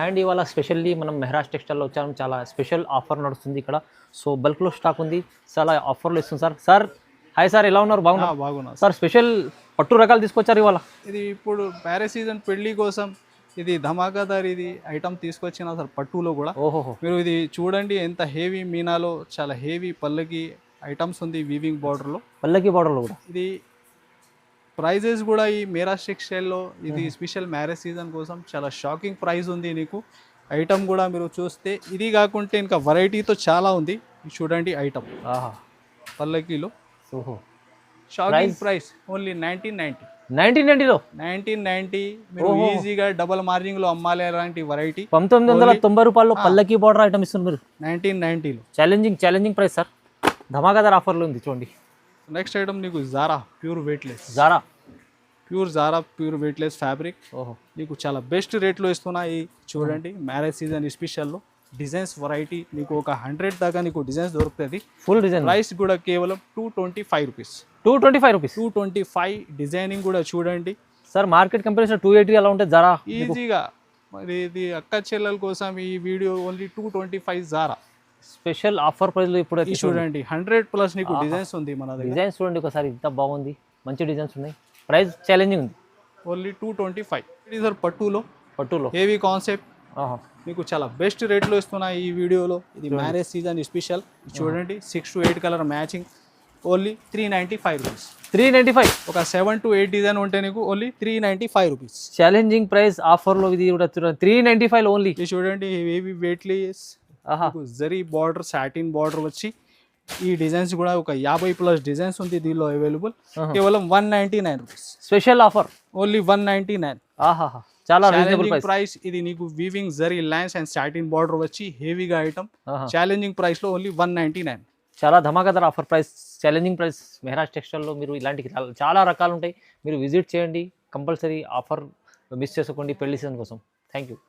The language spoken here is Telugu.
అండ్ ఇవాళ స్పెషల్లీ మనం మెహరాజ్ టెక్స్టైల్లో వచ్చాము. చాలా స్పెషల్ ఆఫర్ నడుస్తుంది ఇక్కడ. సో బల్క్లో స్టాక్ ఉంది, చాలా ఆఫర్లు ఇస్తుంది సార్. సార్ హాయ్ సార్, ఎలా ఉన్నారు? బాగున్నా సార్. స్పెషల్ పట్టు రకాలు తీసుకొచ్చారు ఇవాళ. ఇది ఇప్పుడు మ్యారేజ్ సీజన్ పెళ్లి కోసం ఇది ధమాకాదార్ ఇది ఐటమ్ తీసుకొచ్చిన సార్ పట్టులో కూడా. ఓహో, మీరు ఇది చూడండి ఎంత హెవీ మీనాలో చాలా హెవీ పళ్ళకి ఐటమ్స్ ఉంది వీవింగ్ బార్డర్లో. పల్లకి బార్డర్లో కూడా ఇది ప్రైజెస్ కూడా ఈ మెహరాజ్ టెక్స్టైల్లో ఇది స్పెషల్ మ్యారేజ్ సీజన్ కోసం చాలా షాకింగ్ ప్రైస్ ఉంది నీకు. ఐటమ్ కూడా మీరు చూస్తే ఇది కాకుంటే ఇంకా వెరైటీతో చాలా ఉంది. చూడండి ఐటమ్ పల్లకీలో. ఓహో, షాకింగ్ ప్రైస్ ఓన్లీ 1990. 1990లో 1990 మీరు ఈజీగా డబల్ మార్జింగ్ లో అమ్మాలి. అలాంటి వెరైటీ 1990 రూపాయల్లో పల్లకి బార్డర్ ఐటమ్ ఇస్తుంది మీరు 1990లో. Challenging price sir. ధమాకాదార్ ఆఫర్లో ఉంది చూడండి. నెక్స్ట్ ఐటమ్ నీకు Zara pure weightless. Zara pure weightless fabric. ఓహో, నీకు చాలా బెస్ట్ రేట్లో ఇస్తున్నా. ఈ చూడండి మ్యారేజ్ సీజన్ స్పెషల్లో డిజైన్స్ వెరైటీ నీకు ఒక 100 దాకా నీకు డిజైన్స్ దొరుకుతుంది. Full design. ప్రైస్ కూడా కేవలం 225 రూపీస్. 225 రూపీస్. 225. డిజైనింగ్ కూడా చూడండి సార్. మార్కెట్ కంపారిజన్ 280 అలా ఉంటుంది జారా ఈజీగా. మరి ఇది అక్క చెల్లెల కోసం ఈ video only 225 Zara special offer price లో. ఇప్పుడు చూడండి 100+ నీకు డిజైన్స్ ఉంది మన దగ్గర. డిజైన్స్ చూడండి ఒకసారి, ఇంత బాగుంది, మంచి డిజైన్స్ ఉన్నాయి. ప్రైస్ ఛాలెంజింగ్ ఉంది. ఓన్లీ 225. ఇది సార్ పట్టులో హెవీ కాన్సెప్ట్ మీకు చాలా బెస్ట్ రేట్లో ఇస్తున్నా ఈ వీడియోలో. ఇది మ్యారేజ్ సీజన్ స్పెషల్. చూడండి 6 to 8 colour matching. Only 395 rupees. 395. ఒక 7 to 8 డిజైన్ ఉంటే నీకు ఓన్లీ 395 రూపీస్. ఛాలెంజింగ్ ప్రైస్ ఆఫర్లో ఇది కూడా 395 ఓన్లీ. ఇది చూడండి heavy weightless zari border satin border వచ్చి ఈ డిజైన్స్ కూడా ఒక 50+ డిజైన్స్ ఉంది దీనిలో అవైలబుల్. కేవలం 199 రూపీస్ స్పెషల్ ఆఫర్. ఓన్లీ 199. చాలా రీజనబుల్ ప్రైస్. ఇది నీకు weaving zari lines and satin border వచ్చి హెవీగా ఐటమ్. ఛాలెంజింగ్ ప్రైస్ లో ఓన్లీ 199. చాలా ధమాకాదార్ offer price, challenging price. Meharaj టెక్స్టైల్లో మీరు ఇలాంటి చాలా రకాలు ఉంటాయి. మీరు విజిట్ చేయండి కంపల్సరీ. ఆఫర్ మిస్ చేసుకోండి పెళ్లి సీజన్ కోసం. Thank you.